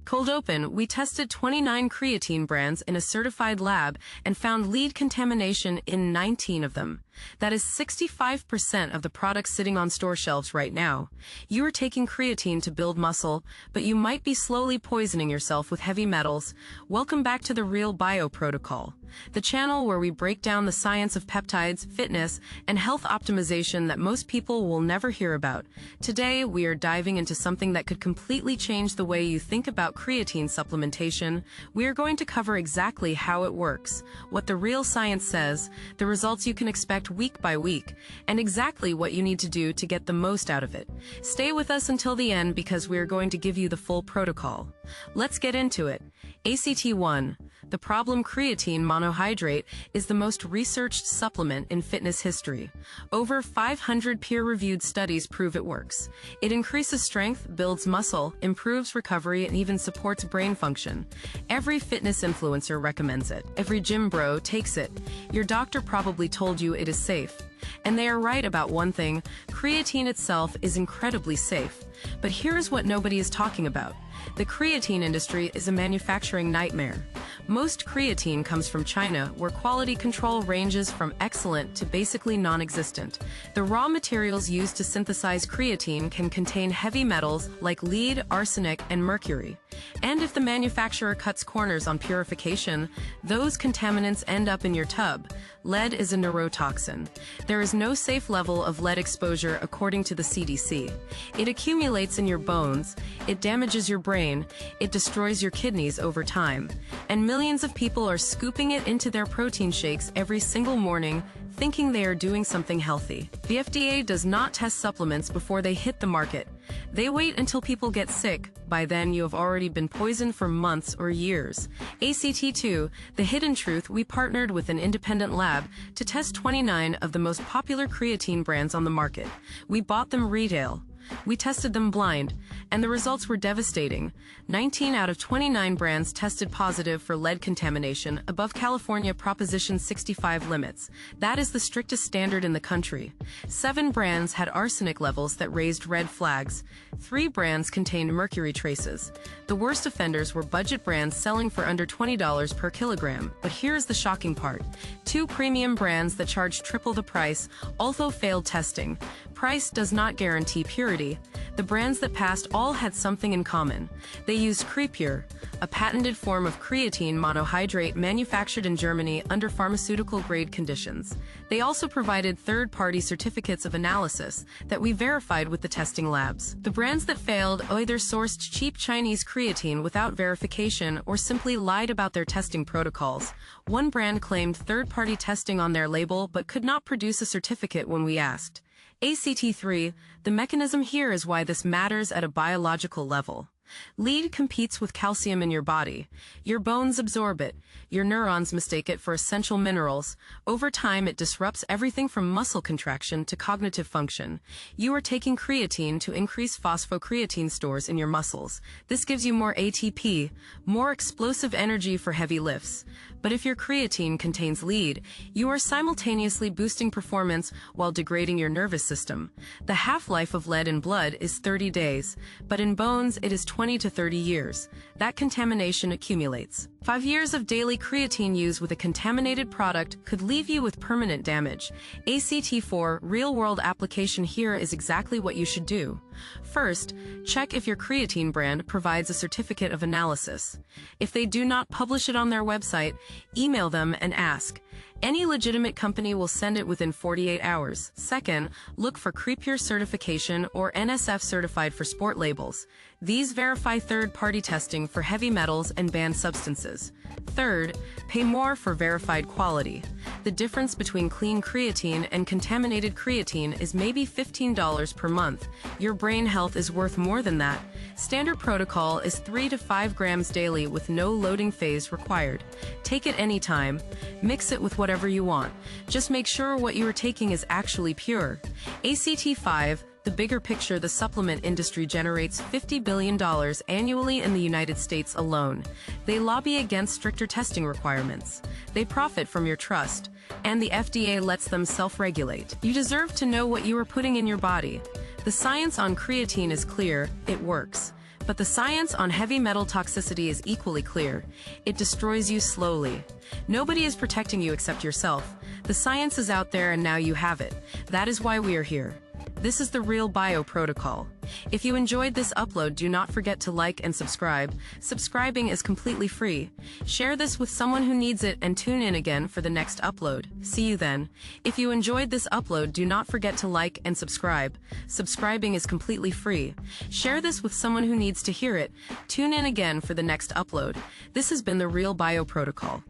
Cold open, we tested 29 creatine brands in a certified lab and found lead contamination in 19 of them. That is 65% of the products sitting on store shelves right now. You are taking creatine to build muscle, but you might be slowly poisoning yourself with heavy metals. Welcome back to the Real Bio Protocol, the channel where we break down the science of peptides, fitness, and health optimization that most people will never hear about. Today, we are diving into something that could completely change the way you think about creatine supplementation. We are going to cover exactly how it works, what the real science says, the results you can expect week by week, and exactly what you need to do to get the most out of it. Stay with us until the end because we are going to give you the full protocol. Let's get into it. ACT1, the problem creatine monohydrate, is the most researched supplement in fitness history. Over 500 peer-reviewed studies prove it works. It increases strength, builds muscle, improves recovery, and even supports brain function. Every fitness influencer recommends it. Every gym bro takes it. Your doctor probably told you it is safe. And they are right about one thing: creatine itself is incredibly safe. But here's what nobody is talking about. The creatine industry is a manufacturing nightmare. Most creatine comes from China, where quality control ranges from excellent to basically non-existent. The raw materials used to synthesize creatine can contain heavy metals like lead, arsenic, and mercury. And if the manufacturer cuts corners on purification, those contaminants end up in your tub. Lead is a neurotoxin. There is no safe level of lead exposure according to the CDC. It accumulates in your bones, it damages your brain, it destroys your kidneys over time. And millions of people are scooping it into their protein shakes every single morning, thinking they are doing something healthy. The FDA does not test supplements before they hit the market. They wait until people get sick. By then, you have already been poisoned for months or years. ACT2, the hidden truth, we partnered with an independent lab to test 29 of the most popular creatine brands on the market. We bought them retail. We tested them blind, and the results were devastating. 19 out of 29 brands tested positive for lead contamination above California Proposition 65 limits. That is the strictest standard in the country. 7 brands had arsenic levels that raised red flags. 3 brands contained mercury traces. The worst offenders were budget brands selling for under $20 per kilogram. But here's the shocking part. 2 premium brands that charged triple the price also failed testing. Price does not guarantee purity. The brands that passed all had something in common. They used Creapure, a patented form of creatine monohydrate manufactured in Germany under pharmaceutical-grade conditions. They also provided third-party certificates of analysis that we verified with the testing labs. The brands that failed either sourced cheap Chinese creatine without verification or simply lied about their testing protocols. One brand claimed third-party testing on their label but could not produce a certificate when we asked. ACT3, the mechanism here is why this matters at a biological level. Lead competes with calcium in your body. Your bones absorb it. Your neurons mistake it for essential minerals. Over time, it disrupts everything from muscle contraction to cognitive function. You are taking creatine to increase phosphocreatine stores in your muscles. This gives you more ATP, more explosive energy for heavy lifts. But if your creatine contains lead, you are simultaneously boosting performance while degrading your nervous system. The half-life of lead in blood is 30 days, but in bones it is 20 to 30 years. That contamination accumulates. 5 years of daily creatine use with a contaminated product could leave you with permanent damage. ACT4 real-world application here is exactly what you should do. First, check if your creatine brand provides a certificate of analysis. If they do not publish it on their website, email them and ask. Any legitimate company will send it within 48 hours. Second, look for Creapure certification or NSF certified for sport labels. These verify third-party testing for heavy metals and banned substances. Third, pay more for verified quality. The difference between clean creatine and contaminated creatine is maybe $15 per month. Your brain health is worth more than that. Standard protocol is 3 to 5 grams daily with no loading phase required. Take it anytime. Mix it with whatever you want. Just make sure what you are taking is actually pure. ACT5, the bigger picture, the supplement industry generates $50 billion annually in the United States alone. They lobby against stricter testing requirements. They profit from your trust, and the FDA lets them self-regulate. You deserve to know what you are putting in your body. The science on creatine is clear, it works. But the science on heavy metal toxicity is equally clear. It destroys you slowly. Nobody is protecting you except yourself. The science is out there and now you have it. That is why we are here. This is the Real Bio Protocol. If you enjoyed this upload, do not forget to like and subscribe. Subscribing is completely free. Share this with someone who needs it and tune in again for the next upload. See you then. If you enjoyed this upload, do not forget to like and subscribe. Subscribing is completely free. Share this with someone who needs to hear it. Tune in again for the next upload. This has been the Real Bio Protocol.